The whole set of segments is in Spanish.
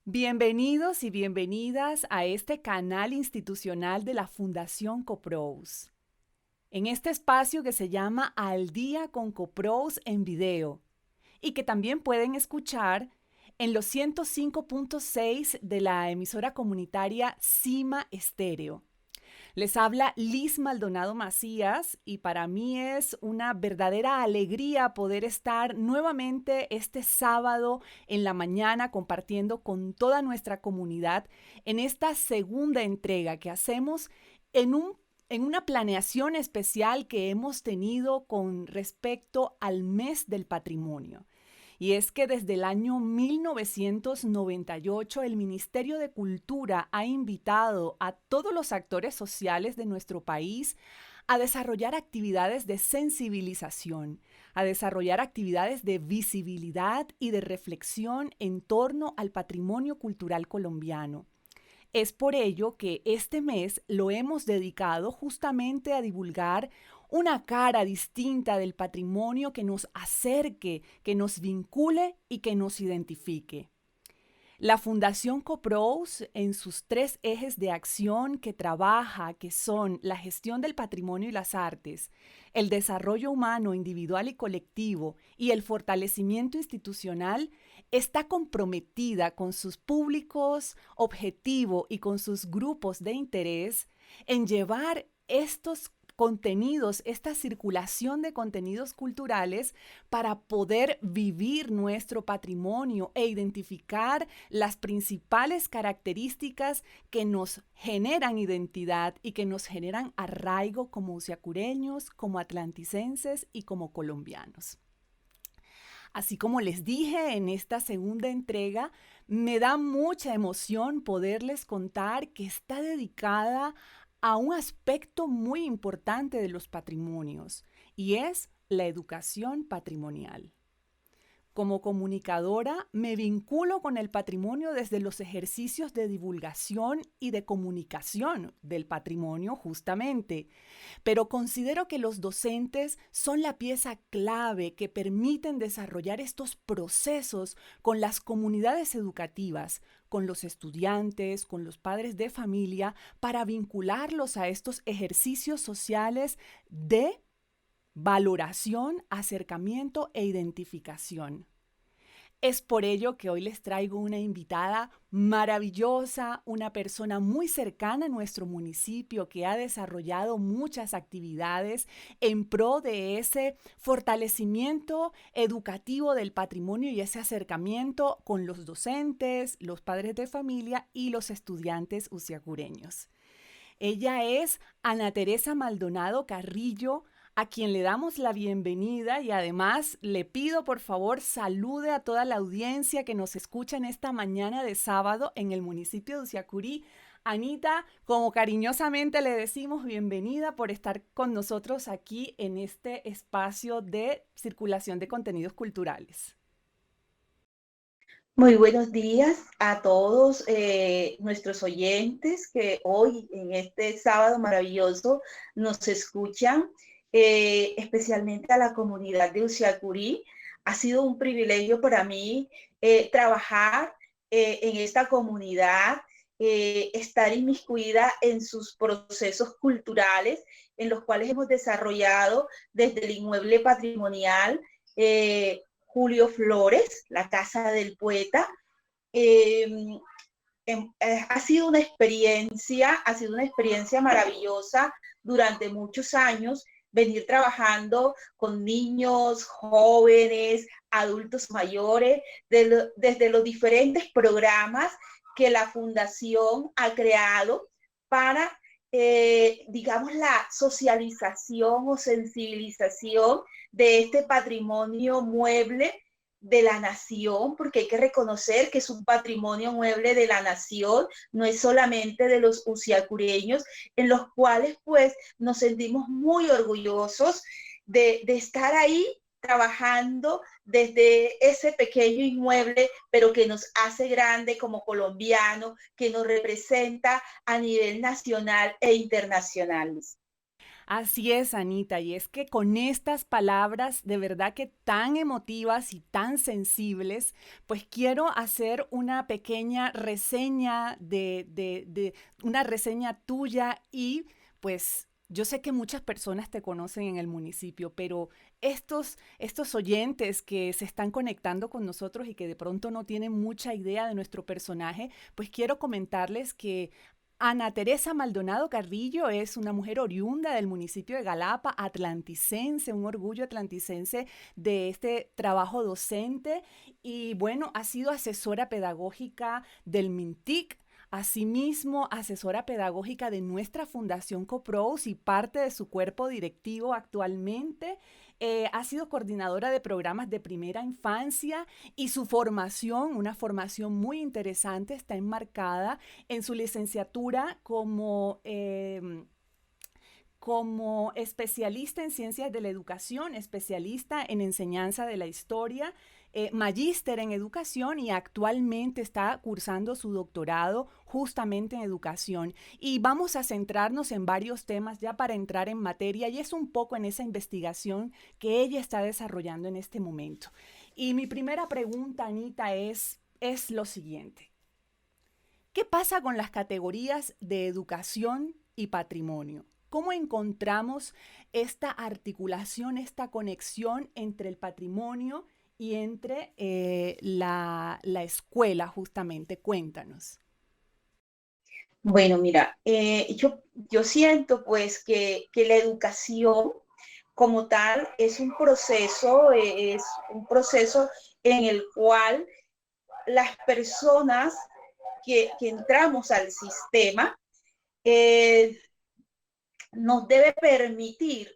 Bienvenidos y bienvenidas a este canal institucional de la Fundación Coprous. En este espacio que se llama Al Día con Coprous en video y que también pueden escuchar en los 105.6 de la emisora comunitaria Cima Estéreo. Les habla Liz Maldonado Macías y para mí es una verdadera alegría poder estar nuevamente este sábado en la mañana compartiendo con toda nuestra comunidad en esta segunda entrega que hacemos en una planeación especial que hemos tenido con respecto al mes del patrimonio. Y es que desde el año 1998 el Ministerio de Cultura ha invitado a todos los actores sociales de nuestro país a desarrollar actividades de sensibilización, a desarrollar actividades de visibilidad y de reflexión en torno al patrimonio cultural colombiano. Es por ello que este mes lo hemos dedicado justamente a divulgar una cara distinta del patrimonio que nos acerque, que nos vincule y que nos identifique. La Fundación Coprous, en sus tres ejes de acción que trabaja, que son la gestión del patrimonio y las artes, el desarrollo humano individual y colectivo y el fortalecimiento institucional, está comprometida con sus públicos objetivo y con sus grupos de interés en llevar estos contenidos, esta circulación de contenidos culturales para poder vivir nuestro patrimonio e identificar las principales características que nos generan identidad y que nos generan arraigo como usiacureños, como atlanticenses y como colombianos. Así como les dije en esta segunda entrega, me da mucha emoción poderles contar que está dedicada a un aspecto muy importante de los patrimonios y es la educación patrimonial. Como comunicadora, me vinculo con el patrimonio desde los ejercicios de divulgación y de comunicación del patrimonio justamente, pero considero que los docentes son la pieza clave que permiten desarrollar estos procesos con las comunidades educativas, con los estudiantes, con los padres de familia, para vincularlos a estos ejercicios sociales de valoración, acercamiento e identificación. Es por ello que hoy les traigo una invitada maravillosa, una persona muy cercana a nuestro municipio que ha desarrollado muchas actividades en pro de ese fortalecimiento educativo del patrimonio y ese acercamiento con los docentes, los padres de familia y los estudiantes usiacureños. Ella es Ana Teresa Maldonado Carrillo, a quien le damos la bienvenida y además le pido por favor salude a toda la audiencia que nos escucha en esta mañana de sábado en el municipio de Usiacurí. Anita, como cariñosamente le decimos, bienvenida por estar con nosotros aquí en este espacio de circulación de contenidos culturales. Muy buenos días a todos nuestros oyentes que hoy en este sábado maravilloso nos escuchan, especialmente a la comunidad de Usiacurí. Ha sido un privilegio para mí trabajar en esta comunidad, estar inmiscuida en sus procesos culturales, en los cuales hemos desarrollado desde el inmueble patrimonial. Julio Flores, la Casa del Poeta. Eh, ha sido una experiencia maravillosa durante muchos años venir trabajando con niños, jóvenes, adultos mayores, desde los diferentes programas que la Fundación ha creado para, digamos, la socialización o sensibilización de este patrimonio mueble de la nación, porque hay que reconocer que es un patrimonio mueble de la nación, no es solamente de los usiacureños, en los cuales pues nos sentimos muy orgullosos de estar ahí trabajando desde ese pequeño inmueble, pero que nos hace grande como colombiano, que nos representa a nivel nacional e internacional. Así es, Anita, y es que con estas palabras de verdad que tan emotivas y tan sensibles, pues quiero hacer una pequeña reseña de una reseña tuya y pues yo sé que muchas personas te conocen en el municipio, pero estos oyentes que se están conectando con nosotros y que de pronto no tienen mucha idea de nuestro personaje, pues quiero comentarles que Ana Teresa Maldonado Carrillo es una mujer oriunda del municipio de Galapa, atlanticense, un orgullo atlanticense de este trabajo docente y bueno, ha sido asesora pedagógica del MINTIC, asimismo asesora pedagógica de nuestra Fundación CoPros y parte de su cuerpo directivo actualmente. Ha sido coordinadora de programas de primera infancia y su formación, una formación muy interesante, está enmarcada en su licenciatura como especialista en ciencias de la educación, especialista en enseñanza de la historia, magíster en educación y actualmente está cursando su doctorado justamente en educación. Y vamos a centrarnos en varios temas ya para entrar en materia y es un poco en esa investigación que ella está desarrollando en este momento. Y mi primera pregunta, Anita, es lo siguiente. ¿Qué pasa con las categorías de educación y patrimonio? ¿Cómo encontramos esta articulación, esta conexión entre el patrimonio y entre la escuela, justamente? Cuéntanos. Bueno, mira, yo siento pues que la educación como tal es un proceso en el cual las personas que entramos al sistema eh, nos debe permitir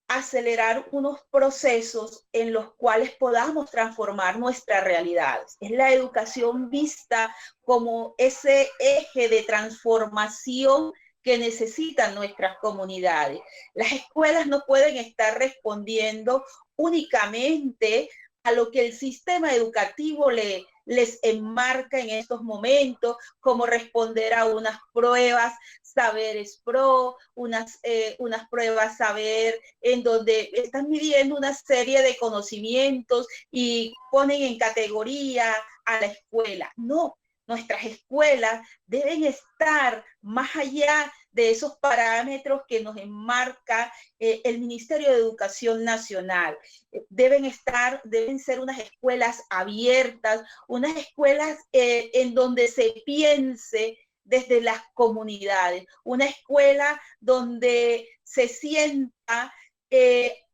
acelerar unos procesos en los cuales podamos transformar nuestras realidades. Es la educación vista como ese eje de transformación que necesitan nuestras comunidades. Las escuelas no pueden estar respondiendo únicamente a lo que el sistema educativo les enmarca en estos momentos, como responder a unas pruebas, saberes pro, unas pruebas saber en donde están midiendo una serie de conocimientos y ponen en categoría a la escuela. No, nuestras escuelas deben estar más allá de esos parámetros que nos enmarca el Ministerio de Educación Nacional. Deben ser unas escuelas abiertas, unas escuelas en donde se piense desde las comunidades, una escuela donde se sienta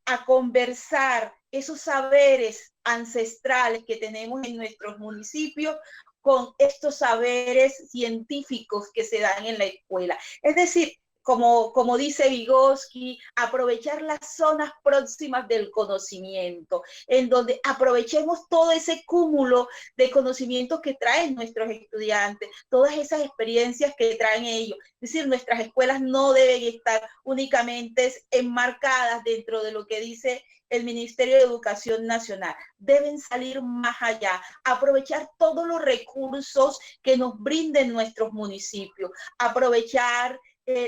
a conversar esos saberes ancestrales que tenemos en nuestros municipios con estos saberes científicos que se dan en la escuela. Es decir, como dice Vygotsky, aprovechar las zonas próximas del conocimiento, en donde aprovechemos todo ese cúmulo de conocimientos que traen nuestros estudiantes, todas esas experiencias que traen ellos. Es decir, nuestras escuelas no deben estar únicamente enmarcadas dentro de lo que dice el Ministerio de Educación Nacional. Deben salir más allá, aprovechar todos los recursos que nos brinden nuestros municipios, aprovechar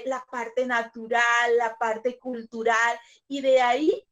la parte natural, la parte cultural, y de ahí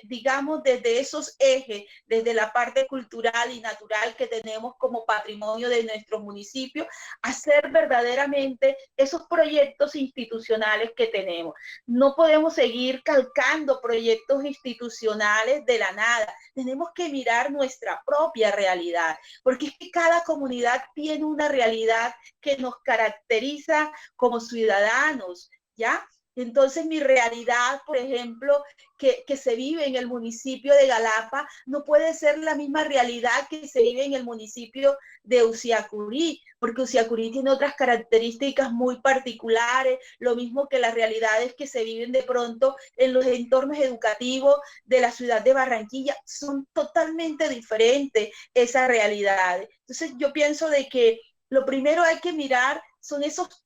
digamos, desde esos ejes, desde la parte cultural y natural que tenemos como patrimonio de nuestros municipios, hacer verdaderamente esos proyectos institucionales que tenemos. No podemos seguir calcando proyectos institucionales de la nada. Tenemos que mirar nuestra propia realidad, porque es que cada comunidad tiene una realidad que nos caracteriza como ciudadanos, ¿ya? Entonces mi realidad, por ejemplo, que se vive en el municipio de Galapa, no puede ser la misma realidad que se vive en el municipio de Usiacurí, porque Usiacurí tiene otras características muy particulares, lo mismo que las realidades que se viven de pronto en los entornos educativos de la ciudad de Barranquilla, son totalmente diferentes esas realidades. Entonces yo pienso de que lo primero hay que mirar son esos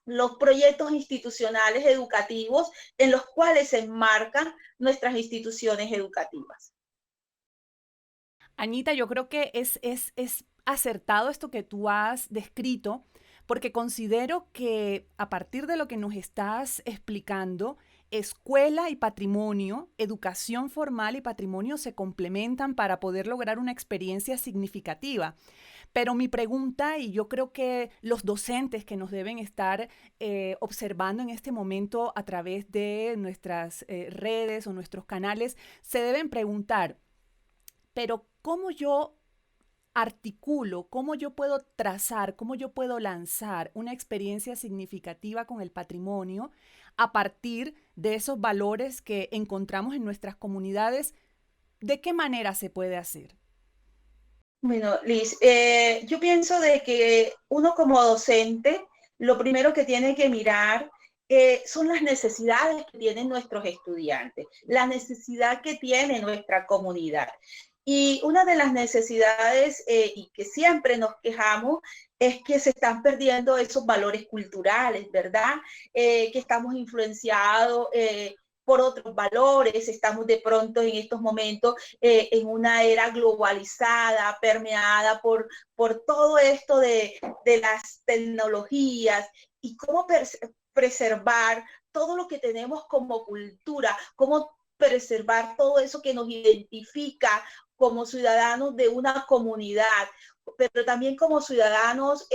los proyectos institucionales educativos en los cuales se enmarcan nuestras instituciones educativas. Anita, yo creo que es acertado esto que tú has descrito, porque considero que a partir de lo que nos estás explicando, escuela y patrimonio, educación formal y patrimonio se complementan para poder lograr una experiencia significativa. Pero mi pregunta, y yo creo que los docentes que nos deben estar observando en este momento a través de nuestras redes o nuestros canales, se deben preguntar, pero ¿cómo yo articulo, cómo yo puedo trazar, cómo yo puedo lanzar una experiencia significativa con el patrimonio a partir de esos valores que encontramos en nuestras comunidades? ¿De qué manera se puede hacer? Bueno, Liz, yo pienso de que uno como docente, lo primero que tiene que mirar son las necesidades que tienen nuestros estudiantes, la necesidad que tiene nuestra comunidad. Y una de las necesidades, y que siempre nos quejamos, es que se están perdiendo esos valores culturales, ¿verdad? Que estamos influenciados por otros valores, estamos de pronto en estos momentos en una era globalizada, permeada por todo esto de las tecnologías y cómo preservar todo lo que tenemos como cultura, cómo preservar todo eso que nos identifica como ciudadanos de una comunidad, pero también como ciudadanos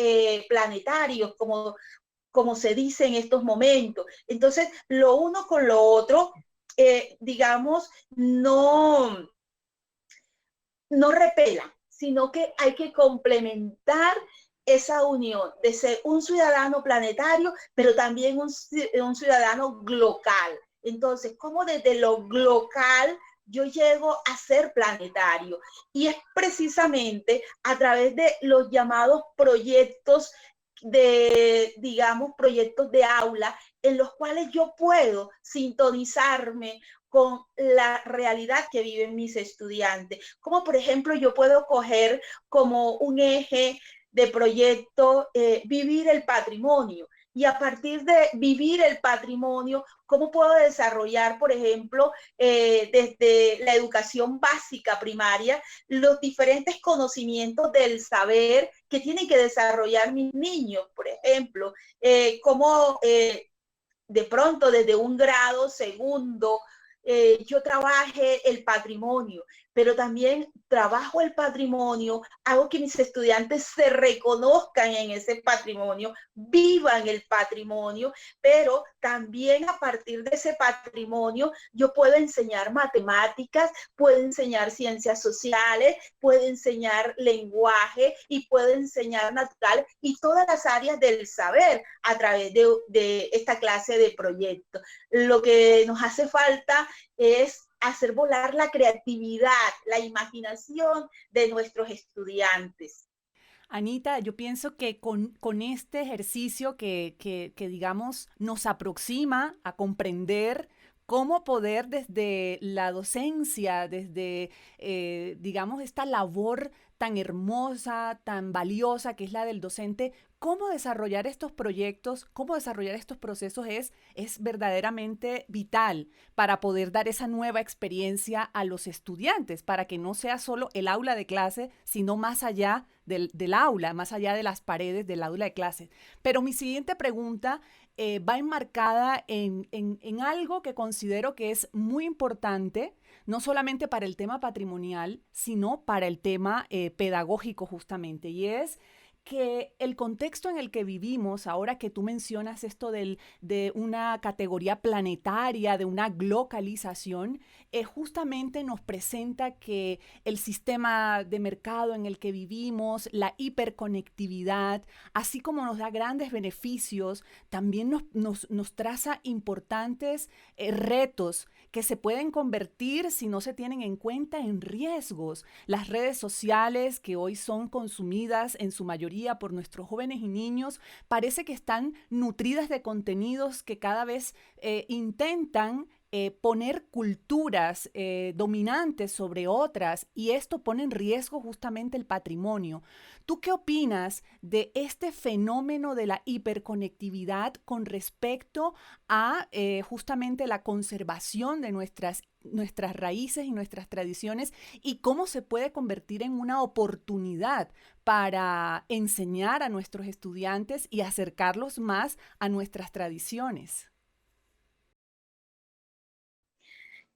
planetarios, como se dice en estos momentos. Entonces, lo uno con lo otro, digamos, no repela, sino que hay que complementar esa unión de ser un ciudadano planetario, pero también un ciudadano local. Entonces, ¿cómo desde lo local yo llego a ser planetario? Y es precisamente a través de los llamados proyectos digamos, proyectos de aula en los cuales yo puedo sintonizarme con la realidad que viven mis estudiantes. Como por ejemplo yo puedo coger como un eje de proyecto vivir el patrimonio. Y a partir de vivir el patrimonio, ¿cómo puedo desarrollar, por ejemplo, desde la educación básica primaria, los diferentes conocimientos del saber que tienen que desarrollar mis niños? Por ejemplo, cómo de pronto desde un grado segundo yo trabaje el patrimonio, pero también trabajo el patrimonio, hago que mis estudiantes se reconozcan en ese patrimonio, vivan el patrimonio, pero también a partir de ese patrimonio yo puedo enseñar matemáticas, puedo enseñar ciencias sociales, puedo enseñar lenguaje y puedo enseñar natural y todas las áreas del saber a través de esta clase de proyectos. Lo que nos hace falta es hacer volar la creatividad, la imaginación de nuestros estudiantes. Anita, yo pienso que con este ejercicio que, digamos, nos aproxima a comprender cómo poder desde la docencia, desde, digamos, esta labor tan hermosa, tan valiosa que es la del docente, cómo desarrollar estos proyectos, cómo desarrollar estos procesos es verdaderamente vital para poder dar esa nueva experiencia a los estudiantes, para que no sea solo el aula de clase, sino más allá del aula, más allá de las paredes del aula de clase. Pero mi siguiente pregunta va enmarcada en algo que considero que es muy importante, no solamente para el tema patrimonial, sino para el tema pedagógico justamente, y es que el contexto en el que vivimos, ahora que tú mencionas esto de una categoría planetaria, de una globalización, justamente nos presenta que el sistema de mercado en el que vivimos, la hiperconectividad, así como nos da grandes beneficios, también nos traza importantes retos que se pueden convertir, si no se tienen en cuenta, en riesgos. Las redes sociales que hoy son consumidas en su mayoría por nuestros jóvenes y niños, parece que están nutridas de contenidos que cada vez intentan poner culturas dominantes sobre otras y esto pone en riesgo justamente el patrimonio. ¿Tú qué opinas de este fenómeno de la hiperconectividad con respecto a justamente la conservación de nuestras raíces y nuestras tradiciones y cómo se puede convertir en una oportunidad para enseñar a nuestros estudiantes y acercarlos más a nuestras tradiciones?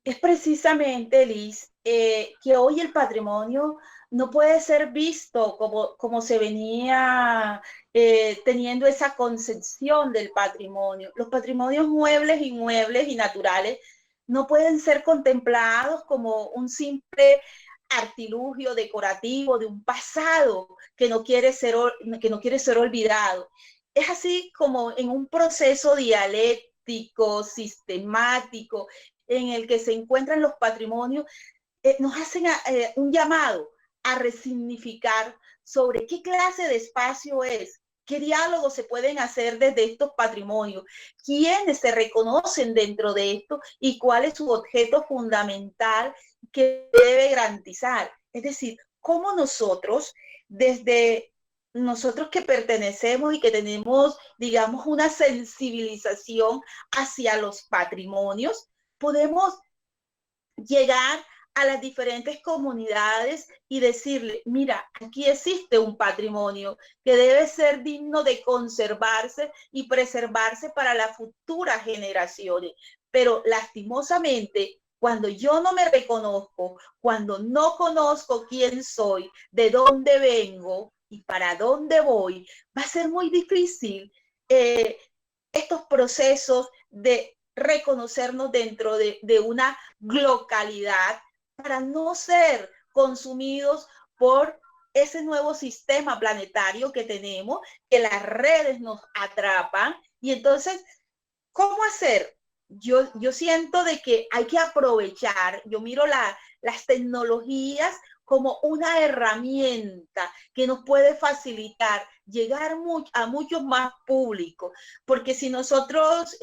Es precisamente, Liz, que hoy el patrimonio no puede ser visto como se venía teniendo esa concepción del patrimonio. Los patrimonios muebles, inmuebles y naturales no pueden ser contemplados como un simple artilugio decorativo de un pasado que no quiere ser olvidado. Es así como en un proceso dialéctico, sistemático, en el que se encuentran los patrimonios, nos hacen un llamado a resignificar sobre qué clase de espacio es, qué diálogos se pueden hacer desde estos patrimonios, quiénes se reconocen dentro de esto y cuál es su objeto fundamental que debe garantizar. Es decir, cómo nosotros, desde nosotros que pertenecemos y que tenemos, digamos, una sensibilización hacia los patrimonios, podemos llegar a las diferentes comunidades y decirle, mira, aquí existe un patrimonio que debe ser digno de conservarse y preservarse para las futuras generaciones. Pero lastimosamente, cuando yo no me reconozco, cuando no conozco quién soy, de dónde vengo y para dónde voy, va a ser muy difícil estos procesos de reconocernos dentro de una localidad para no ser consumidos por ese nuevo sistema planetario que tenemos, que las redes nos atrapan. Y entonces, ¿cómo hacer? Yo siento de que hay que aprovechar, yo miro las tecnologías como una herramienta que nos puede facilitar llegar a muchos más públicos, porque si nosotros,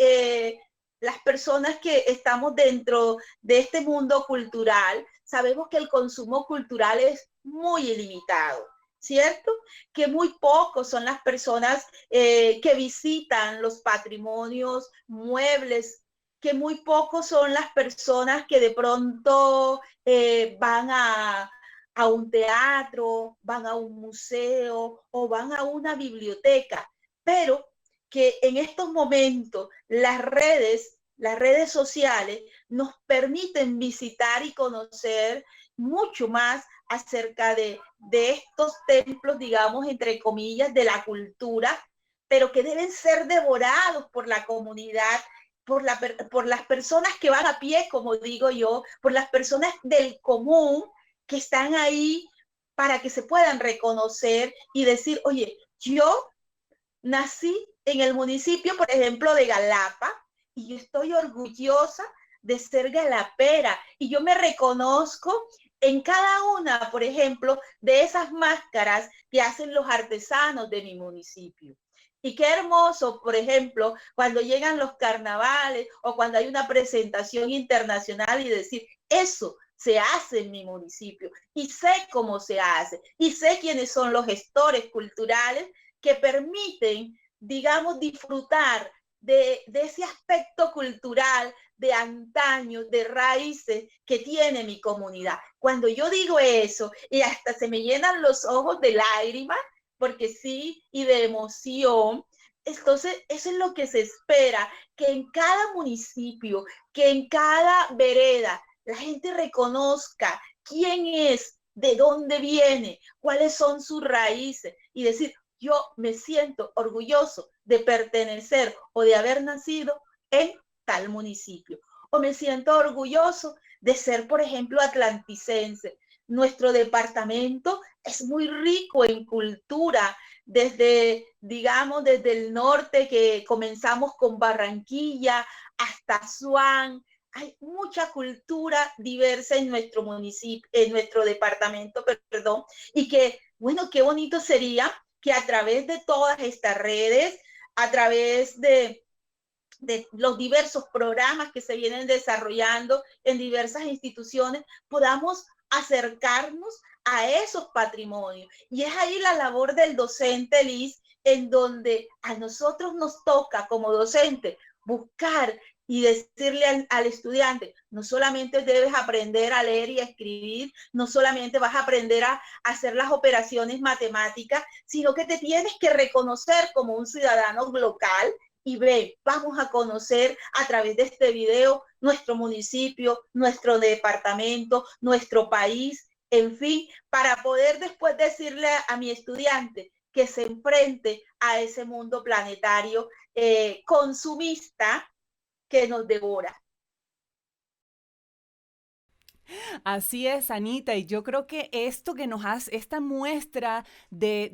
las personas que estamos dentro de este mundo cultural, sabemos que el consumo cultural es muy ilimitado, ¿cierto? Que muy pocos son las personas que visitan los patrimonios muebles, que muy pocos son las personas que de pronto van a un teatro, van a un museo o van a una biblioteca, pero que en estos momentos las redes sociales nos permiten visitar y conocer mucho más acerca de estos templos, digamos, entre comillas, de la cultura, pero que deben ser devorados por la comunidad, por las personas que van a pie, como digo yo, por las personas del común que están ahí para que se puedan reconocer y decir, oye, yo nací en el municipio, por ejemplo, de Galapa, y yo estoy orgullosa de ser galapera, y yo me reconozco en cada una, por ejemplo, de esas máscaras que hacen los artesanos de mi municipio. Y qué hermoso, por ejemplo, cuando llegan los carnavales o cuando hay una presentación internacional y decir, eso se hace en mi municipio y sé cómo se hace y sé quiénes son los gestores culturales que permiten, digamos, disfrutar de ese aspecto cultural de antaño, de raíces que tiene mi comunidad. Cuando yo digo eso, y hasta se me llenan los ojos de lágrimas, porque sí, y de emoción, entonces eso es lo que se espera, que en cada municipio, que en cada vereda, la gente reconozca quién es, de dónde viene, cuáles son sus raíces, y decir, yo me siento orgulloso de pertenecer o de haber nacido en tal municipio. O me siento orgulloso de ser, por ejemplo, atlanticense. Nuestro departamento es muy rico en cultura, desde, digamos, desde el norte que comenzamos con Barranquilla hasta Asuán. Hay mucha cultura diversa en nuestro municipio, en nuestro departamento, perdón, y que, bueno, qué bonito sería que a través de todas estas redes, a través de los diversos programas que se vienen desarrollando en diversas instituciones, podamos acercarnos a esos patrimonios. Y es ahí la labor del docente, Liz, en donde a nosotros nos toca como docente buscar y decirle al estudiante, no solamente debes aprender a leer y a escribir, no solamente vas a aprender a hacer las operaciones matemáticas, sino que te tienes que reconocer como un ciudadano local y ve, vamos a conocer a través de este video nuestro municipio, nuestro departamento, nuestro país, en fin, para poder después decirle a mi estudiante que se enfrente a ese mundo planetario consumista que nos devora. Así es, Anita, y yo creo que esto que nos hace, esta muestra de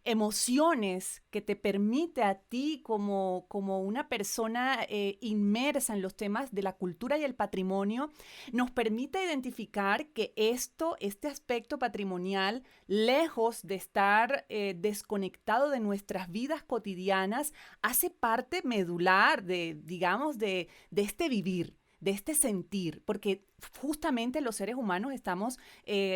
emociones que te permite a ti como una persona inmersa en los temas de la cultura y el patrimonio, nos permite identificar que este aspecto patrimonial, lejos de estar desconectado de nuestras vidas cotidianas, hace parte medular digamos, de este vivir, de este sentir, porque justamente los seres humanos estamos,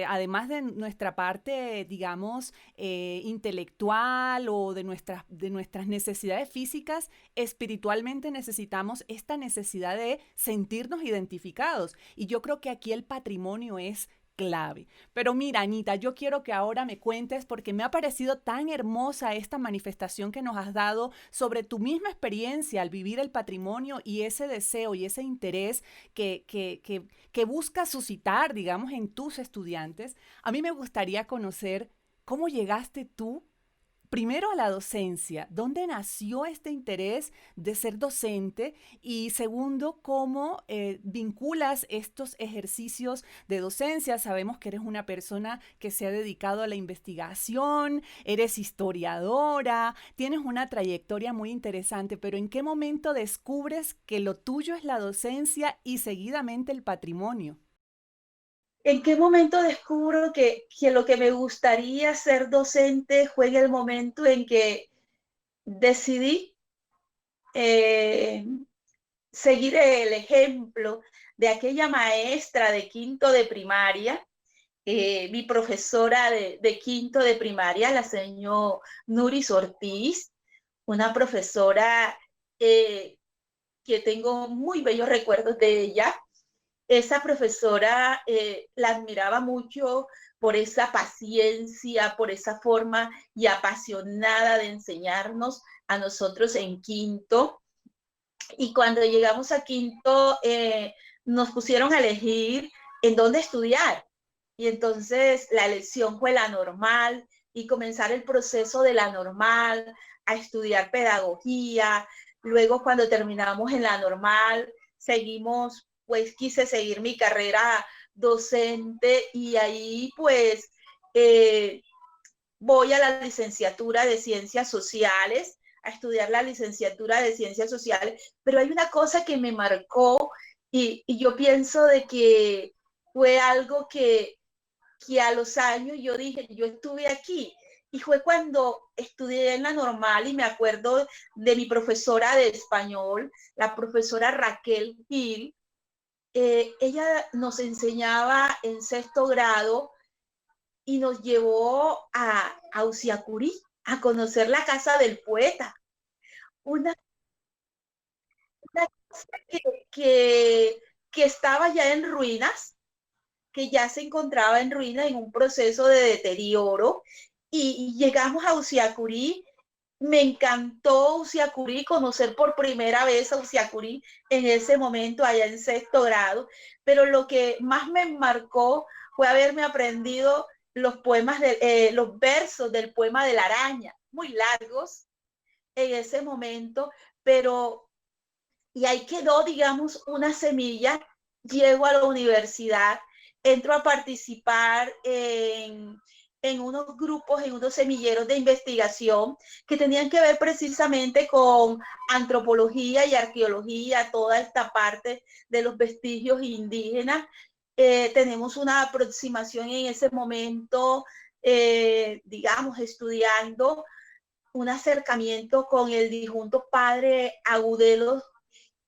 además de nuestra parte, digamos, intelectual o de nuestras necesidades físicas, espiritualmente necesitamos esta necesidad de sentirnos identificados. Y yo creo que aquí el patrimonio es clave. Pero mira, Anita, yo quiero que ahora me cuentes, porque me ha parecido tan hermosa esta manifestación que nos has dado sobre tu misma experiencia al vivir el patrimonio y ese deseo y ese interés que busca suscitar, digamos, en tus estudiantes. A mí me gustaría conocer cómo llegaste tú primero a la docencia, ¿dónde nació este interés de ser docente? Y segundo, ¿cómo vinculas estos ejercicios de docencia? Sabemos que eres una persona que se ha dedicado a la investigación, eres historiadora, tienes una trayectoria muy interesante, pero ¿en qué momento descubres que lo tuyo es la docencia y seguidamente el patrimonio? ¿En qué momento descubro que lo que me gustaría ser docente fue en el momento en que decidí eh, seguir el ejemplo de aquella maestra de quinto de primaria, mi profesora de quinto de primaria, la señora Nuris Ortiz, una profesora que tengo muy bellos recuerdos de ella. Esa profesora la admiraba mucho por esa paciencia, por esa forma y apasionada de enseñarnos a nosotros en quinto. Y cuando llegamos a quinto, nos pusieron a elegir en dónde estudiar. Y entonces la elección fue la normal y comenzar el proceso de la normal a estudiar pedagogía. Luego, cuando terminamos en la normal, seguimos, pues quise seguir mi carrera docente y ahí pues eh, voy a la licenciatura de Ciencias Sociales, a estudiar la licenciatura de Ciencias Sociales, pero hay una cosa que me marcó y yo pienso de que fue algo que a los años yo dije, yo estuve aquí. Y fue cuando estudié en la normal y me acuerdo de mi profesora de español, la profesora Raquel Gil. Ella nos enseñaba en sexto grado y nos llevó a Usiacurí a conocer la casa del poeta. Una, una casa que estaba ya en ruinas, que ya se encontraba en ruinas en un proceso de deterioro. Y llegamos a Usiacurí. Me encantó Usiacurí, conocer por primera vez a Usiacurí en ese momento, allá en sexto grado. Pero lo que más me marcó fue haberme aprendido los poemas, los versos del poema de la araña, muy largos en ese momento, pero y ahí quedó, digamos, una semilla. Llego a la universidad, entro a participar en unos grupos, en unos semilleros de investigación que tenían que ver precisamente con antropología y arqueología, toda esta parte de los vestigios indígenas. Tenemos una aproximación en ese momento, digamos, estudiando un acercamiento con el difunto padre Agudelo,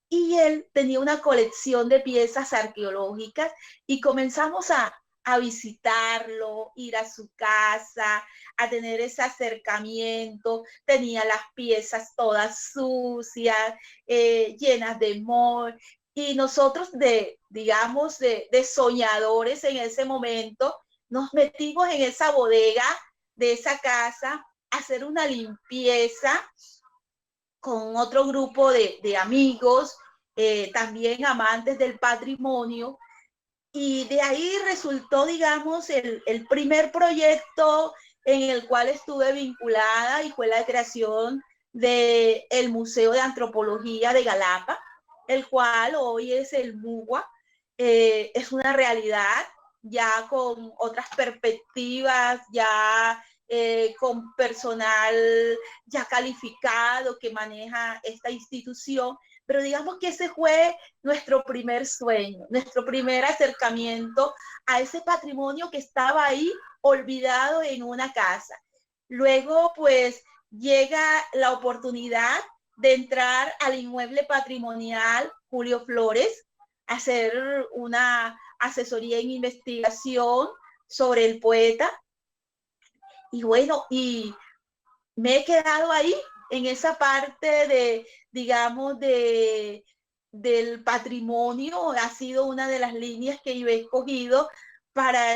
y él tenía una colección de piezas arqueológicas y comenzamos a visitarlo, ir a su casa, a tener ese acercamiento. Tenía las piezas todas sucias, llenas de moho, y nosotros digamos, de soñadores en ese momento, nos metimos en esa bodega de esa casa a hacer una limpieza con otro grupo de amigos, también amantes del patrimonio, y de ahí resultó, digamos, el primer proyecto en el cual estuve vinculada, y fue la creación del Museo de Antropología de Galapa, el cual hoy es el MUGUA. Es una realidad ya con otras perspectivas, ya con personal ya calificado que maneja esta institución, pero digamos que ese fue nuestro primer sueño, nuestro primer acercamiento a ese patrimonio que estaba ahí olvidado en una casa. Luego, pues, llega la oportunidad de entrar al inmueble patrimonial Julio Flores, a hacer una asesoría en investigación sobre el poeta. Y bueno, y me he quedado ahí en esa parte digamos, del patrimonio. Ha sido una de las líneas que yo he escogido para,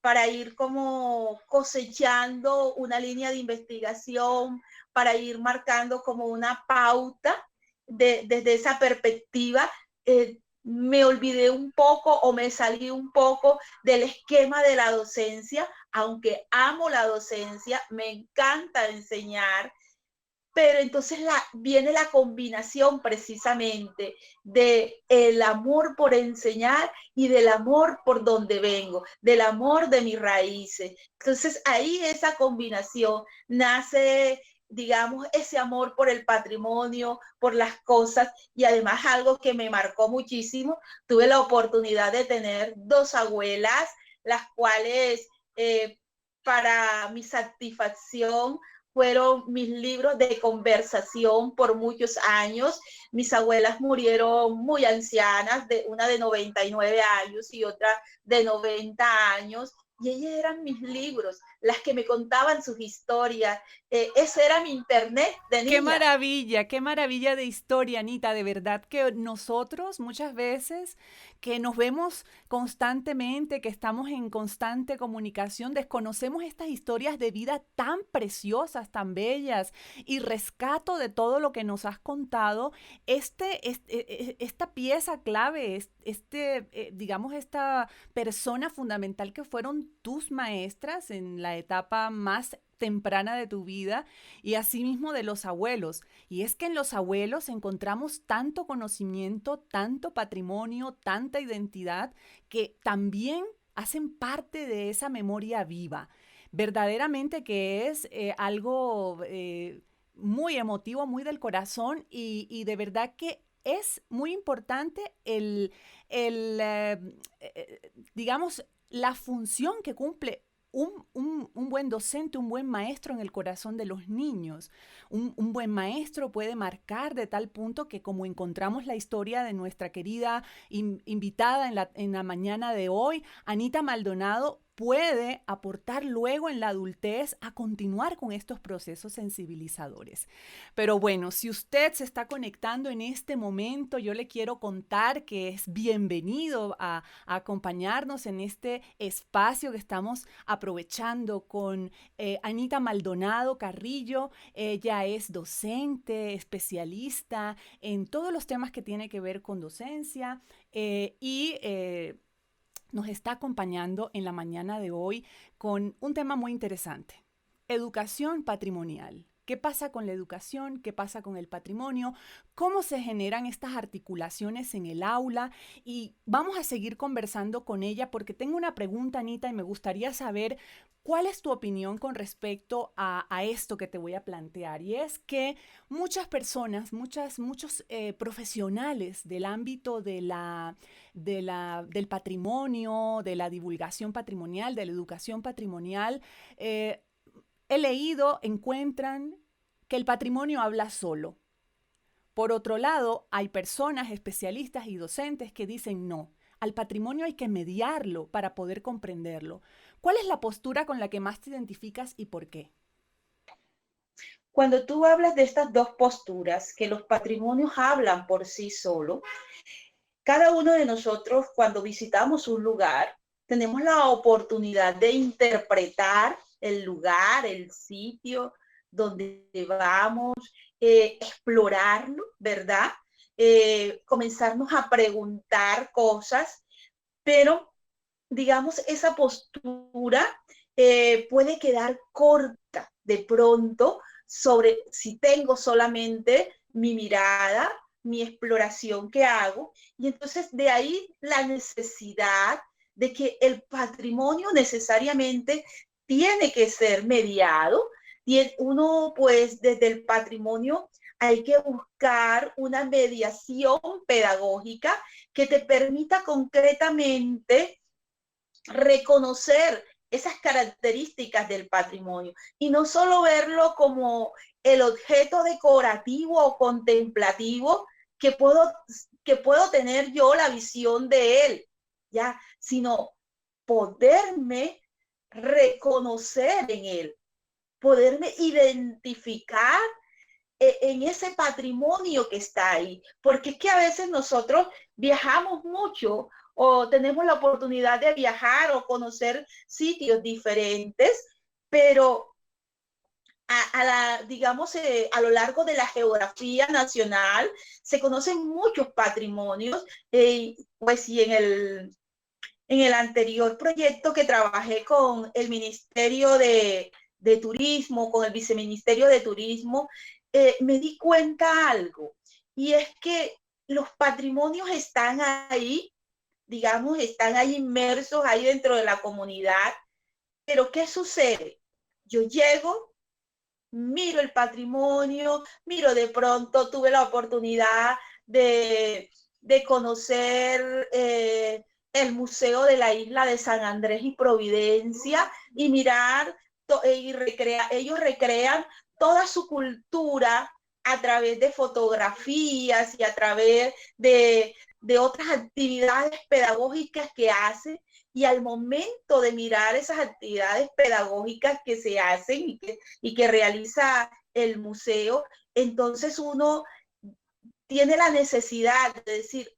para ir como cosechando una línea de investigación, para ir marcando como una pauta desde esa perspectiva. Me olvidé un poco o me salí un poco del esquema de la docencia, aunque amo la docencia, me encanta enseñar, pero entonces viene la combinación precisamente de el amor por enseñar y del amor por donde vengo, del amor de mis raíces. Entonces ahí esa combinación nace, digamos, ese amor por el patrimonio, por las cosas, y además algo que me marcó muchísimo, tuve la oportunidad de tener dos abuelas, las cuales para mi satisfacción fueron mis libros de conversación por muchos años. Mis abuelas murieron muy ancianas, una de 99 años y otra de 90 años, y ellas eran mis libros, las que me contaban sus historias. Ese era mi internet de niña. Qué maravilla de historia, Anita. De verdad que nosotros muchas veces que nos vemos constantemente, que estamos en constante comunicación, desconocemos estas historias de vida tan preciosas, tan bellas, y rescato de todo lo que nos has contado esta pieza clave, digamos, esta persona fundamental que fueron tus maestras en la etapa más temprana de tu vida y asimismo de los abuelos. Y es que en los abuelos encontramos tanto conocimiento, tanto patrimonio, tanta identidad que también hacen parte de esa memoria viva. Verdaderamente que es algo muy emotivo, muy del corazón y de verdad que es muy importante digamos, la función que cumple un buen docente, un buen maestro en el corazón de los niños. Un buen maestro puede marcar de tal punto que, como encontramos la historia de nuestra querida invitada en la mañana de hoy, Anita Maldonado, puede aportar luego en la adultez a continuar con estos procesos sensibilizadores. Pero bueno, si usted se está conectando en este momento, yo le quiero contar que es bienvenido a acompañarnos en este espacio que estamos aprovechando con Anita Maldonado Carrillo. Ella es docente, especialista en todos los temas que tiene que ver con docencia nos está acompañando en la mañana de hoy con un tema muy interesante: educación patrimonial. ¿Qué pasa con la educación? ¿Qué pasa con el patrimonio? ¿Cómo se generan estas articulaciones en el aula? Y vamos a seguir conversando con ella porque tengo una pregunta, Anita, y me gustaría saber cuál es tu opinión con respecto a esto que te voy a plantear. Y es que muchas personas, muchos profesionales del ámbito del patrimonio, de la divulgación patrimonial, de la educación patrimonial, he leído, encuentran que el patrimonio habla solo. Por otro lado, hay personas, especialistas y docentes que dicen no, al patrimonio hay que mediarlo para poder comprenderlo. ¿Cuál es la postura con la que más te identificas y por qué? Cuando tú hablas de estas dos posturas, que los patrimonios hablan por sí solos, cada uno de nosotros cuando visitamos un lugar, tenemos la oportunidad de interpretar el lugar, el sitio donde vamos, explorarlo, ¿verdad? Comenzarnos a preguntar cosas, pero digamos, esa postura puede quedar corta de pronto sobre si tengo solamente mi mirada, mi exploración que hago, y entonces de ahí la necesidad de que el patrimonio necesariamente tiene que ser mediado, y uno pues desde el patrimonio hay que buscar una mediación pedagógica que te permita concretamente reconocer esas características del patrimonio y no solo verlo como el objeto decorativo o contemplativo que puedo tener yo la visión de él, ya, sino poderme reconocer en él, poderme identificar en ese patrimonio que está ahí, porque es que a veces nosotros viajamos mucho o tenemos la oportunidad de viajar o conocer sitios diferentes, pero digamos, a lo largo de la geografía nacional se conocen muchos patrimonios, pues y en el anterior proyecto que trabajé con el Ministerio de Turismo, con el Viceministerio de Turismo, me di cuenta algo, y es que los patrimonios están ahí, digamos, están ahí inmersos ahí dentro de la comunidad, pero ¿qué sucede? Yo llego, miro el patrimonio, miro de pronto, tuve la oportunidad de conocer el Museo de la Isla de San Andrés y Providencia y mirar, ellos recrean toda su cultura a través de fotografías y a través de otras actividades pedagógicas que hacen, y al momento de mirar esas actividades pedagógicas que se hacen y que realiza el museo, entonces uno tiene la necesidad de decir,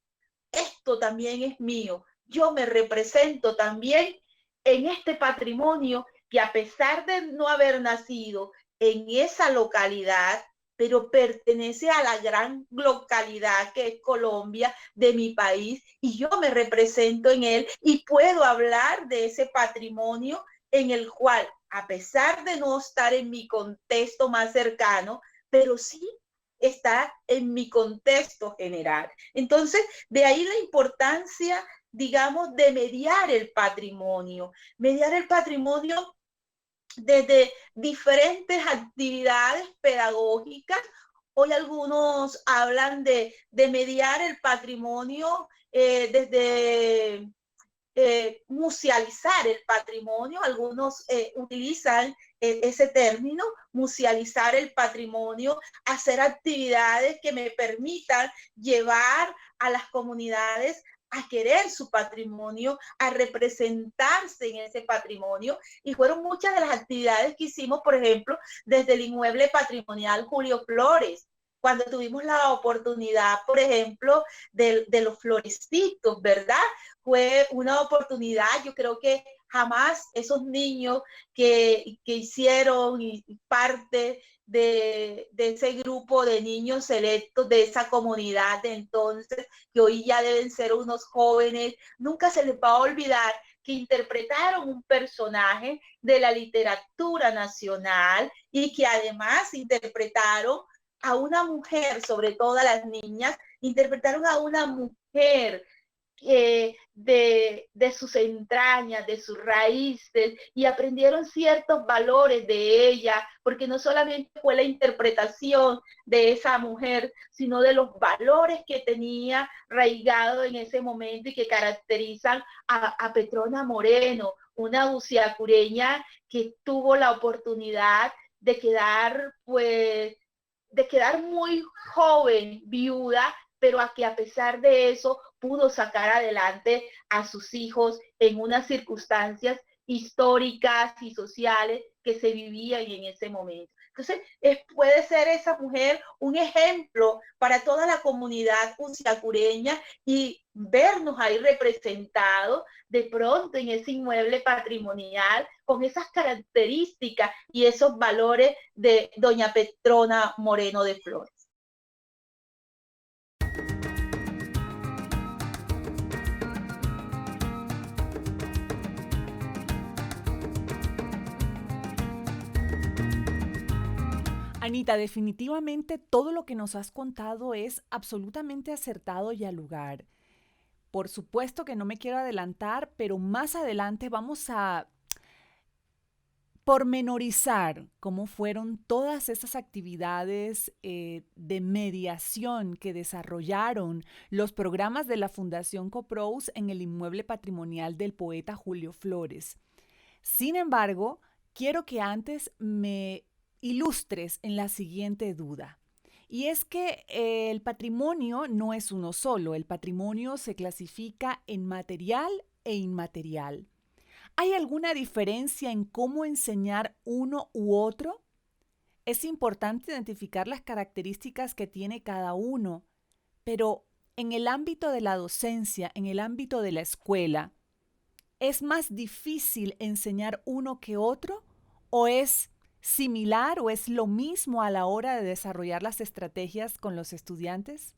esto también es mío, yo me represento también en este patrimonio que a pesar de no haber nacido en esa localidad, pero pertenece a la gran localidad que es Colombia, de mi país, y yo me represento en él y puedo hablar de ese patrimonio en el cual, a pesar de no estar en mi contexto más cercano, pero sí está en mi contexto general. Entonces, de ahí la importancia, digamos, de mediar el patrimonio desde diferentes actividades pedagógicas. Hoy algunos hablan de mediar el patrimonio desde musealizar el patrimonio, algunos utilizan ese término, musealizar el patrimonio, hacer actividades que me permitan llevar a las comunidades a querer su patrimonio, a representarse en ese patrimonio, y fueron muchas de las actividades que hicimos, por ejemplo, desde el inmueble patrimonial Julio Flores, cuando tuvimos la oportunidad, por ejemplo, de los florecitos, ¿verdad? Fue una oportunidad, yo creo que jamás esos niños que hicieron parte de ese grupo de niños selectos de esa comunidad de entonces, que hoy ya deben ser unos jóvenes, nunca se les va a olvidar que interpretaron un personaje de la literatura nacional y que además interpretaron a una mujer, sobre todo a las niñas, interpretaron a una mujer de sus entrañas, de sus raíces, y aprendieron ciertos valores de ella, porque no solamente fue la interpretación de esa mujer, sino de los valores que tenía arraigado en ese momento y que caracterizan a Petrona Moreno, una buciacureña que tuvo la oportunidad de quedar pues de quedar muy joven, viuda, pero a que a pesar de eso pudo sacar adelante a sus hijos en unas circunstancias históricas y sociales que se vivían en ese momento. Entonces, puede ser esa mujer un ejemplo para toda la comunidad usiacureña y vernos ahí representados de pronto en ese inmueble patrimonial con esas características y esos valores de doña Petrona Moreno de Flores. Anita, definitivamente todo lo que nos has contado es absolutamente acertado y al lugar. Por supuesto que no me quiero adelantar, pero más adelante vamos a pormenorizar cómo fueron todas esas actividades de mediación que desarrollaron los programas de la Fundación Coprous en el inmueble patrimonial del poeta Julio Flores. Sin embargo, quiero que antes me ilustres en la siguiente duda. Y es que el patrimonio no es uno solo, el patrimonio se clasifica en material e inmaterial. ¿Hay alguna diferencia en cómo enseñar uno u otro? Es importante identificar las características que tiene cada uno, pero en el ámbito de la docencia, en el ámbito de la escuela, ¿es más difícil enseñar uno que otro? ¿O es similar o es lo mismo a la hora de desarrollar las estrategias con los estudiantes?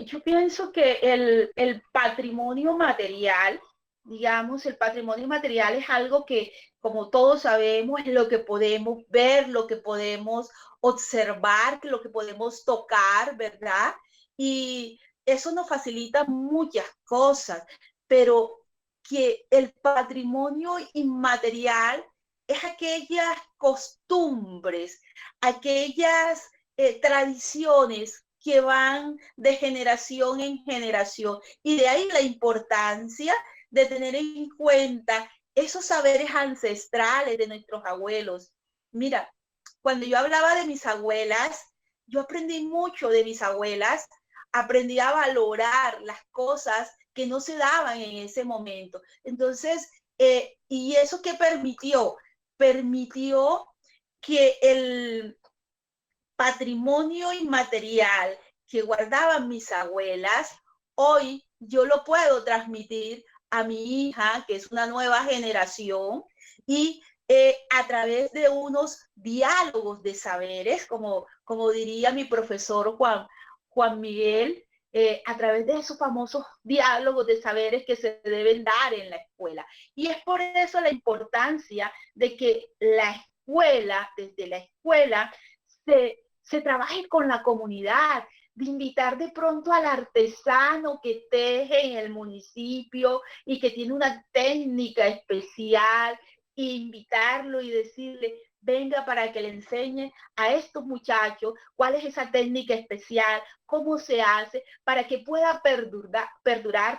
Yo pienso que el patrimonio material, digamos, el patrimonio material es algo que, como todos sabemos, es lo que podemos ver, lo que podemos observar, lo que podemos tocar, ¿verdad? Y eso nos facilita muchas cosas, pero que el patrimonio inmaterial es aquellas costumbres, aquellas tradiciones que van de generación en generación. Y de ahí la importancia de tener en cuenta esos saberes ancestrales de nuestros abuelos. Mira, cuando yo hablaba de mis abuelas, yo aprendí mucho de mis abuelas, aprendí a valorar las cosas que no se daban en ese momento. Entonces, ¿y eso qué permitió? Permitió que el patrimonio inmaterial que guardaban mis abuelas, hoy yo lo puedo transmitir a mi hija, que es una nueva generación, y a través de unos diálogos de saberes, como diría mi profesor Juan Miguel, a través de esos famosos diálogos de saberes que se deben dar en la escuela. Y es por eso la importancia de que la escuela, desde la escuela, se trabaje con la comunidad, de invitar de pronto al artesano que teje en el municipio y que tiene una técnica especial, e invitarlo y decirle, venga para que le enseñe a estos muchachos cuál es esa técnica especial, cómo se hace, para que pueda perdurar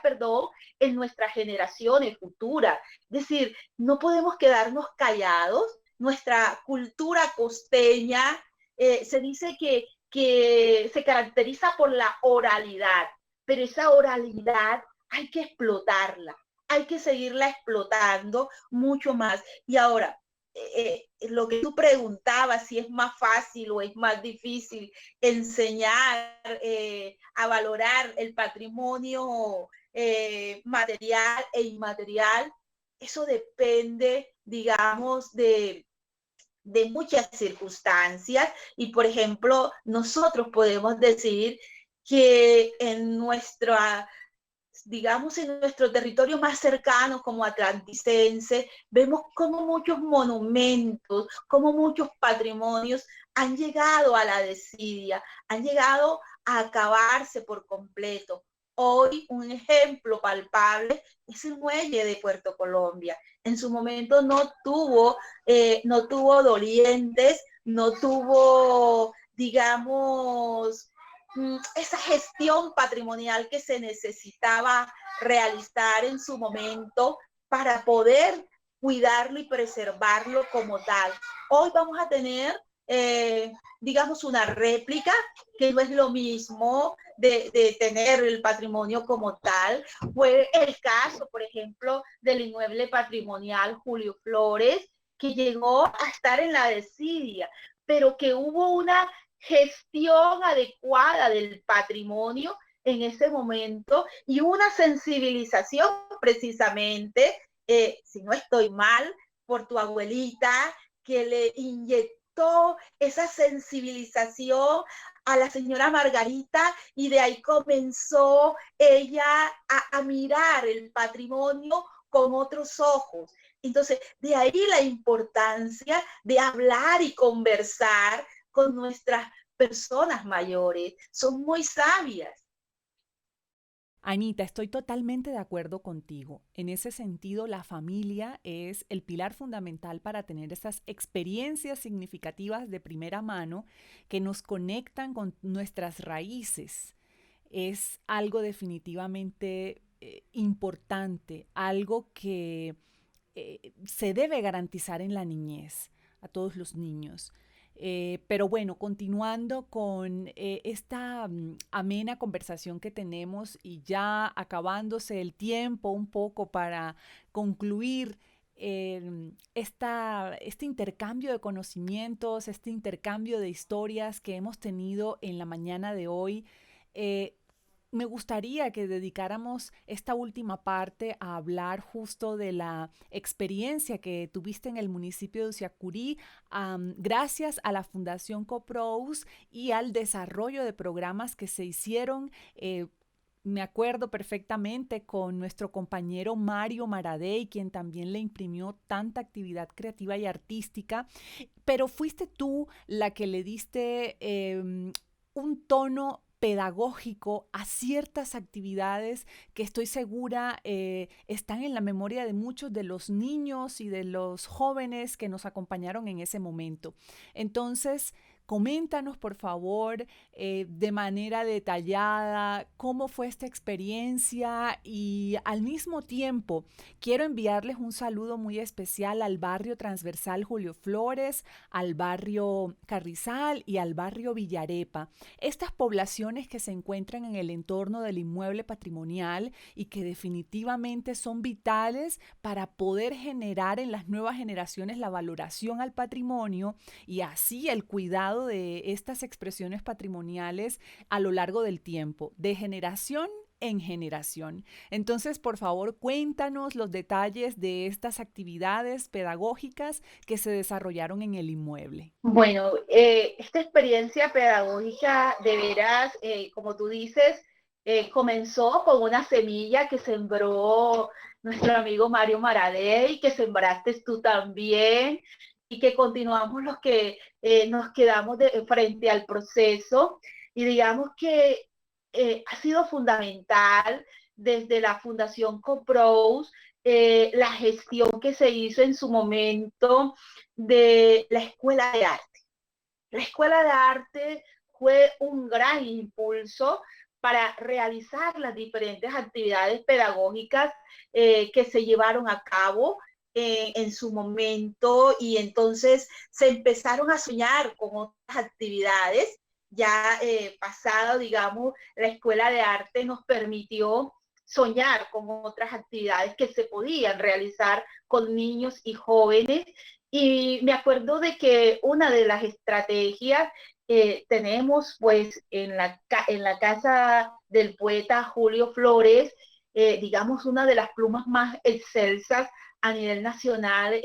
en nuestras generaciones futuras. Es decir, no podemos quedarnos callados. Nuestra cultura costeña se dice que se caracteriza por la oralidad, pero esa oralidad hay que explotarla, hay que seguirla explotando mucho más. Y ahora, lo que tú preguntabas, si es más fácil o es más difícil enseñar a valorar el patrimonio material e inmaterial, eso depende, digamos, de muchas circunstancias y, por ejemplo, nosotros podemos decir que en nuestra, digamos, en nuestro territorio más cercano como atlanticense, vemos como muchos monumentos, como muchos patrimonios han llegado a la desidia, han llegado a acabarse por completo. Hoy un ejemplo palpable es el muelle de Puerto Colombia. En su momento no tuvo dolientes, no tuvo, digamos, esa gestión patrimonial que se necesitaba realizar en su momento para poder cuidarlo y preservarlo como tal. Hoy vamos a tener eh, digamos, una réplica, que no es lo mismo de tener el patrimonio como tal. Fue el caso, por ejemplo, del inmueble patrimonial Julio Flores, que llegó a estar en la desidia, pero que hubo una gestión adecuada del patrimonio en ese momento y una sensibilización precisamente, si no estoy mal, por tu abuelita, que le inyectó esa sensibilización a la señora Margarita, y de ahí comenzó ella a mirar el patrimonio con otros ojos. Entonces, de ahí la importancia de hablar y conversar con nuestras personas mayores. Son muy sabias. Anita, estoy totalmente de acuerdo contigo. En ese sentido, la familia es el pilar fundamental para tener esas experiencias significativas de primera mano que nos conectan con nuestras raíces. Es algo definitivamente importante, algo que se debe garantizar en la niñez a todos los niños. Pero bueno, continuando con esta amena conversación que tenemos y ya acabándose el tiempo un poco para concluir este intercambio de conocimientos, este intercambio de historias que hemos tenido en la mañana de hoy, eh, me gustaría que dedicáramos esta última parte a hablar justo de la experiencia que tuviste en el municipio de Usiacurí, gracias a la Fundación Coprous y al desarrollo de programas que se hicieron. Me acuerdo perfectamente con nuestro compañero Mario Maradei, quien también le imprimió tanta actividad creativa y artística, pero fuiste tú la que le diste un tono pedagógico a ciertas actividades que estoy segura están en la memoria de muchos de los niños y de los jóvenes que nos acompañaron en ese momento. Entonces, coméntanos, por favor, de manera detallada cómo fue esta experiencia y al mismo tiempo quiero enviarles un saludo muy especial al barrio transversal Julio Flores, al barrio Carrizal y al barrio Villarepa. Estas poblaciones que se encuentran en el entorno del inmueble patrimonial y que definitivamente son vitales para poder generar en las nuevas generaciones la valoración al patrimonio y así el cuidado de estas expresiones patrimoniales a lo largo del tiempo, de generación en generación. Entonces, por favor, cuéntanos los detalles de estas actividades pedagógicas que se desarrollaron en el inmueble. Bueno, esta experiencia pedagógica, de veras, como tú dices, comenzó con una semilla que sembró nuestro amigo Mario Maradei, que sembraste tú también, y que continuamos los que nos quedamos frente al proceso. Y digamos que ha sido fundamental desde la Fundación Coprous, la gestión que se hizo en su momento de la Escuela de Arte. La Escuela de Arte fue un gran impulso para realizar las diferentes actividades pedagógicas que se llevaron a cabo en su momento, y entonces se empezaron a soñar con otras actividades. Ya pasado, digamos, la Escuela de Arte nos permitió soñar con otras actividades que se podían realizar con niños y jóvenes. Y me acuerdo de que una de las estrategias tenemos pues en la casa del poeta Julio Flores, digamos, una de las plumas más excelsas a nivel nacional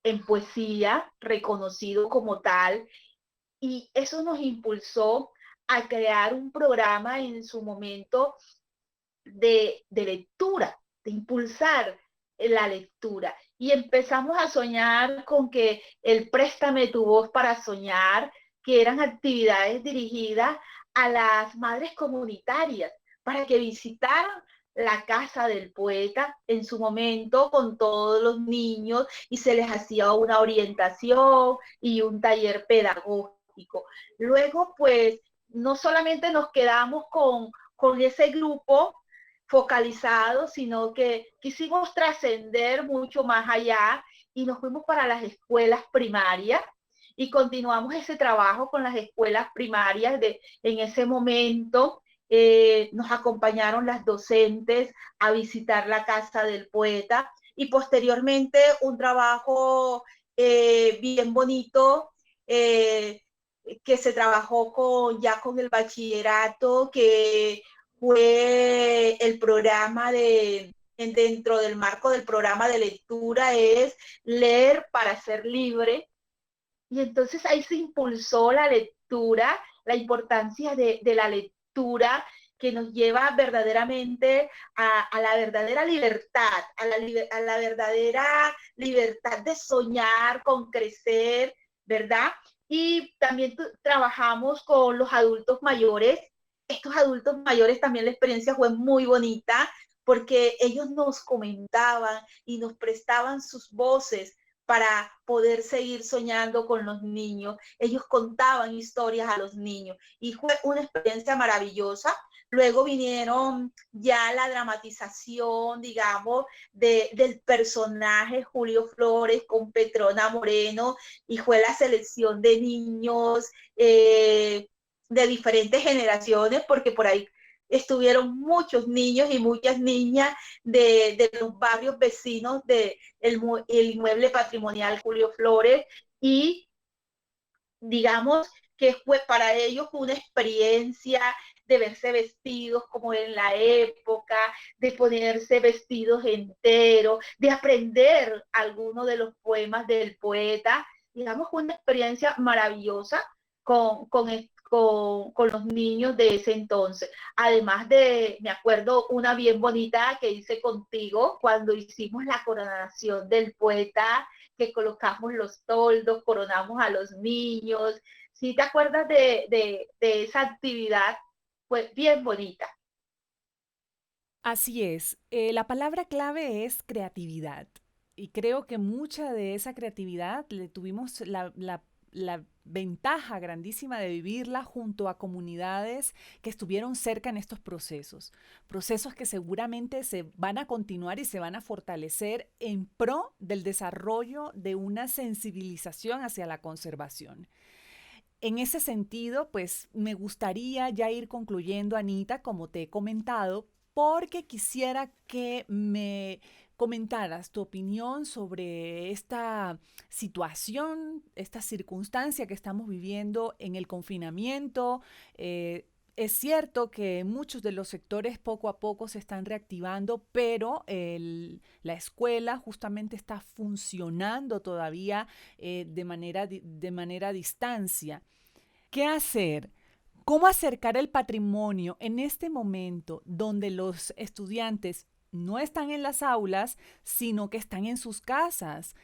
en poesía, reconocido como tal, y eso nos impulsó a crear un programa en su momento de lectura, de impulsar la lectura. Y empezamos a soñar con que el Préstame tu voz para soñar, que eran actividades dirigidas a las madres comunitarias para que visitaran la casa del poeta en su momento con todos los niños, y se les hacía una orientación y un taller pedagógico. Luego, pues, no solamente nos quedamos con ese grupo focalizado, sino que quisimos trascender mucho más allá y nos fuimos para las escuelas primarias, y continuamos ese trabajo con las escuelas primarias en ese momento. Nos acompañaron las docentes a visitar la casa del poeta y posteriormente un trabajo bien bonito eh, que se trabajó ya con el bachillerato, que fue el programa dentro del marco del programa de lectura, es leer para ser libre. Y entonces ahí se impulsó la lectura, la importancia de la lectura que nos lleva verdaderamente a la verdadera libertad, a la verdadera libertad de soñar, con crecer, ¿verdad? Y también trabajamos con los adultos mayores. Estos adultos mayores también la experiencia fue muy bonita porque ellos nos comentaban y nos prestaban sus voces para poder seguir soñando con los niños. Ellos contaban historias a los niños y fue una experiencia maravillosa. Luego vinieron ya la dramatización, digamos, del personaje Julio Flores con Petrona Moreno y fue la selección de niños de diferentes generaciones, porque por ahí estuvieron muchos niños y muchas niñas de los barrios vecinos el inmueble patrimonial Julio Flores y digamos que fue para ellos una experiencia de verse vestidos como en la época, de ponerse vestidos enteros, de aprender algunos de los poemas del poeta. Digamos, fue una experiencia maravillosa con los niños de ese entonces. Además de, me acuerdo una bien bonita que hice contigo cuando hicimos la coronación del poeta, que colocamos los toldos, coronamos a los niños. Si te acuerdas de esa actividad, fue bien bonita. Así es, la palabra clave es creatividad y creo que mucha de esa creatividad le tuvimos la ventaja grandísima de vivirla junto a comunidades que estuvieron cerca en estos procesos, procesos que seguramente se van a continuar y se van a fortalecer en pro del desarrollo de una sensibilización hacia la conservación. En ese sentido, pues me gustaría ya ir concluyendo, Anita, como te he comentado, porque quisiera que me comentaras tu opinión sobre esta situación, esta circunstancia que estamos viviendo en el confinamiento. Es cierto que muchos de los sectores poco a poco se están reactivando, pero la escuela justamente está funcionando todavía de manera a distancia. ¿Qué hacer? ¿Cómo acercar el patrimonio en este momento donde los estudiantes no están en las aulas, sino que están en sus casas?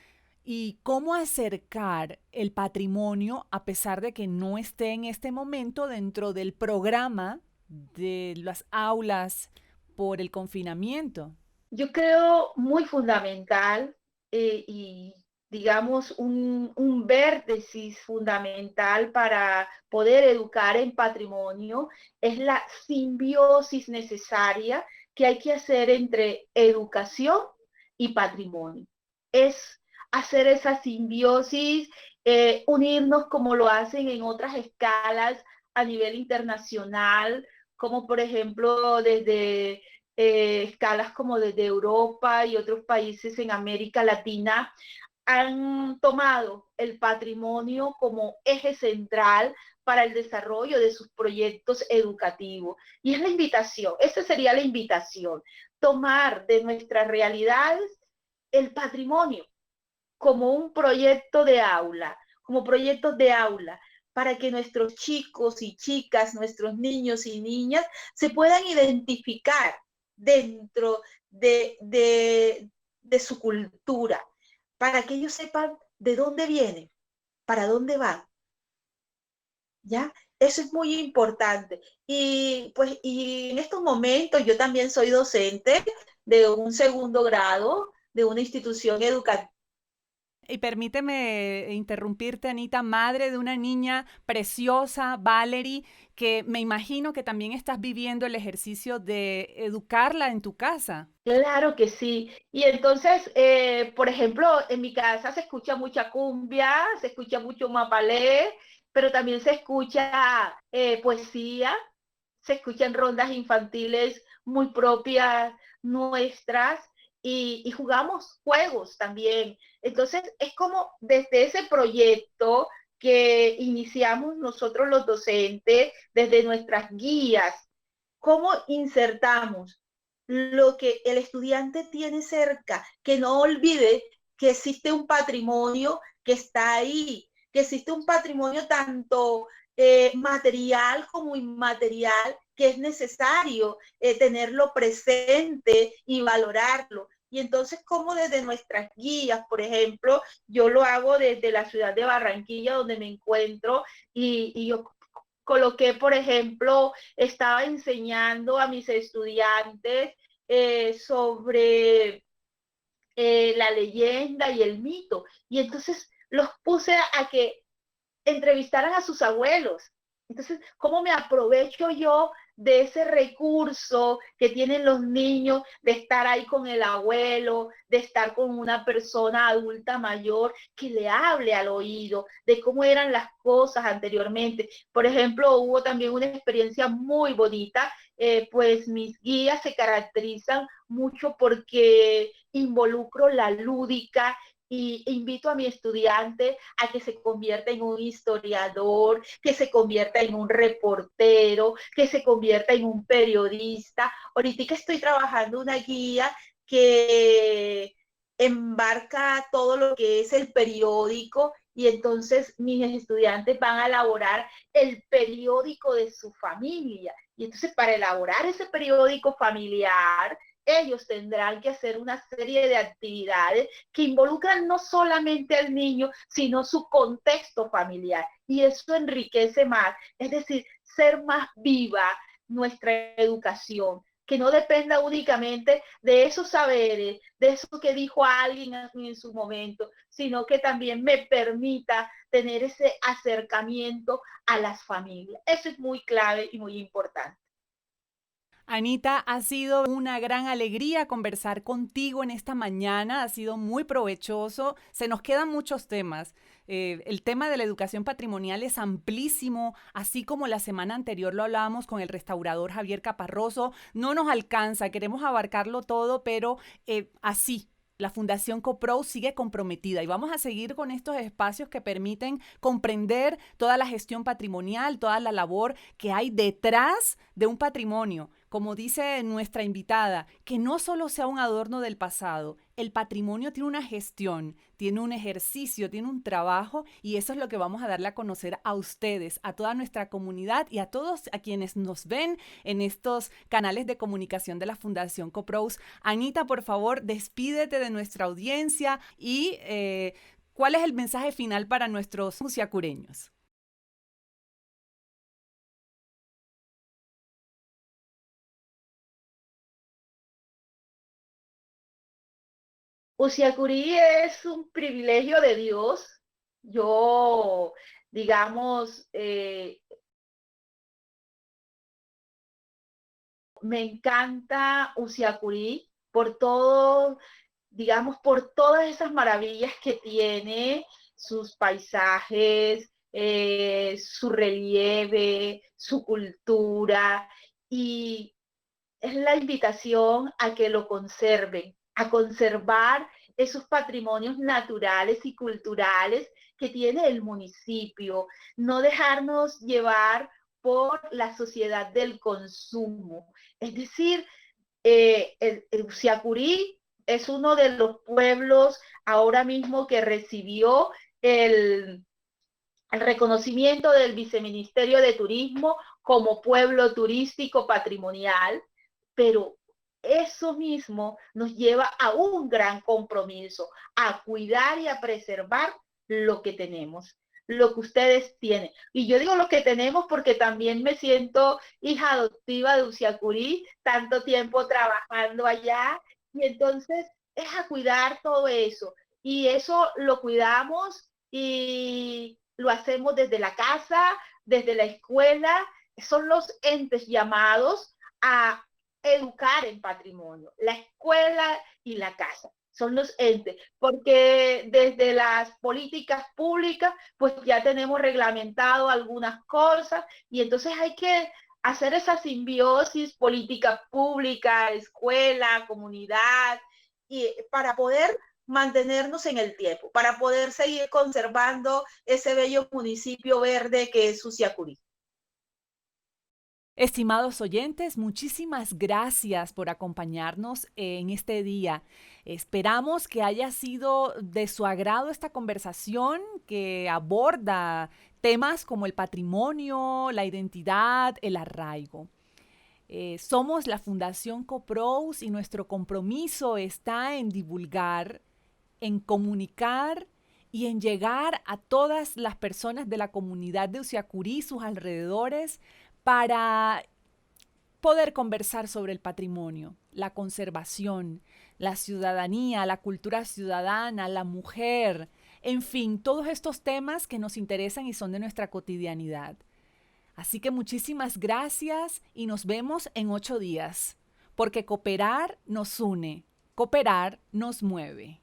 ¿Y cómo acercar el patrimonio a pesar de que no esté en este momento dentro del programa de las aulas por el confinamiento? Yo creo muy fundamental y digamos un vértice fundamental para poder educar en patrimonio es la simbiosis necesaria que hay que hacer entre educación y patrimonio. Es hacer esa simbiosis, unirnos como lo hacen en otras escalas a nivel internacional, como por ejemplo desde escalas como desde Europa y otros países en América Latina han tomado el patrimonio como eje central para el desarrollo de sus proyectos educativos. Y es la invitación, esa sería la invitación, tomar de nuestras realidades el patrimonio como un proyecto de aula, como proyectos de aula, para que nuestros chicos y chicas, nuestros niños y niñas se puedan identificar dentro de su cultura, para que ellos sepan de dónde vienen, para dónde van, ¿ya? Eso es muy importante. Y pues, y en estos momentos yo también soy docente de un segundo grado de una institución educativa. Y permíteme interrumpirte, Anita, madre de una niña preciosa, Valerie, que me imagino que también estás viviendo el ejercicio de educarla en tu casa. Claro que sí. Y entonces, por ejemplo, en mi casa se escucha mucha cumbia, se escucha mucho mapalé, pero también se escucha poesía, se escuchan rondas infantiles muy propias nuestras y jugamos juegos también. Entonces, es como desde ese proyecto que iniciamos nosotros los docentes, desde nuestras guías, cómo insertamos lo que el estudiante tiene cerca, que no olvide que existe un patrimonio que está ahí, que existe un patrimonio tanto material como inmaterial, que es necesario tenerlo presente y valorarlo. Y entonces, como desde nuestras guías, por ejemplo, yo lo hago desde la ciudad de Barranquilla, donde me encuentro, y yo coloqué, por ejemplo, estaba enseñando a mis estudiantes sobre la leyenda y el mito. Y entonces los puse a que entrevistaran a sus abuelos. Entonces, ¿cómo me aprovecho yo de ese recurso que tienen los niños de estar ahí con el abuelo, de estar con una persona adulta mayor que le hable al oído de cómo eran las cosas anteriormente? Por ejemplo, hubo también una experiencia muy bonita, pues mis guías se caracterizan mucho porque involucro la lúdica y invito a mi estudiante a que se convierta en un historiador, que se convierta en un reportero, que se convierta en un periodista. Ahorita estoy trabajando una guía que embarca todo lo que es el periódico y entonces mis estudiantes van a elaborar el periódico de su familia. Y entonces para elaborar ese periódico familiar, ellos tendrán que hacer una serie de actividades que involucran no solamente al niño, sino su contexto familiar. Y eso enriquece más, es decir, ser más viva nuestra educación, que no dependa únicamente de esos saberes, de eso que dijo alguien en su momento, sino que también me permita tener ese acercamiento a las familias. Eso es muy clave y muy importante. Anita, ha sido una gran alegría conversar contigo en esta mañana, ha sido muy provechoso, se nos quedan muchos temas. El tema de la educación patrimonial es amplísimo, así como la semana anterior lo hablábamos con el restaurador Javier Caparroso, no nos alcanza, queremos abarcarlo todo, pero así. La Fundación CoPro sigue comprometida y vamos a seguir con estos espacios que permiten comprender toda la gestión patrimonial, toda la labor que hay detrás de un patrimonio. Como dice nuestra invitada, que no solo sea un adorno del pasado, el patrimonio tiene una gestión, tiene un ejercicio, tiene un trabajo y eso es lo que vamos a darle a conocer a ustedes, a toda nuestra comunidad y a todos a quienes nos ven en estos canales de comunicación de la Fundación CoPros. Anita, por favor, despídete de nuestra audiencia y ¿cuál es el mensaje final para nuestros musiacureños? Usiacurí es un privilegio de Dios. Yo, digamos, me encanta Usiacurí por todo, digamos, por todas esas maravillas que tiene, sus paisajes, su relieve, su cultura, y es la invitación a que lo conserven, a conservar esos patrimonios naturales y culturales que tiene el municipio, no dejarnos llevar por la sociedad del consumo. Es decir, el Usiacurí es uno de los pueblos ahora mismo que recibió el, el reconocimiento del Viceministerio de Turismo como pueblo turístico patrimonial, pero eso mismo nos lleva a un gran compromiso, a cuidar y a preservar lo que tenemos, lo que ustedes tienen. Y yo digo lo que tenemos porque también me siento hija adoptiva de Usiacurí, tanto tiempo trabajando allá, y entonces es a cuidar todo eso. y eso lo cuidamos y lo hacemos desde la casa, desde la escuela. Son los entes llamados a educar en patrimonio, la escuela y la casa. Son los entes, porque desde las políticas públicas, pues ya tenemos reglamentado algunas cosas y entonces hay que hacer esa simbiosis política pública, escuela, comunidad, y para poder mantenernos en el tiempo, para poder seguir conservando ese bello municipio verde que es Usiacurí. Estimados oyentes, muchísimas gracias por acompañarnos en este día. Esperamos que haya sido de su agrado esta conversación que aborda temas como el patrimonio, la identidad, el arraigo. Somos la Fundación Coprous y nuestro compromiso está en divulgar, en comunicar y en llegar a todas las personas de la comunidad de Usiacurí y sus alrededores para poder conversar sobre el patrimonio, la conservación, la ciudadanía, la cultura ciudadana, la mujer, en fin, todos estos temas que nos interesan y son de nuestra cotidianidad. Así que muchísimas gracias y nos vemos en 8 días, porque cooperar nos une, cooperar nos mueve.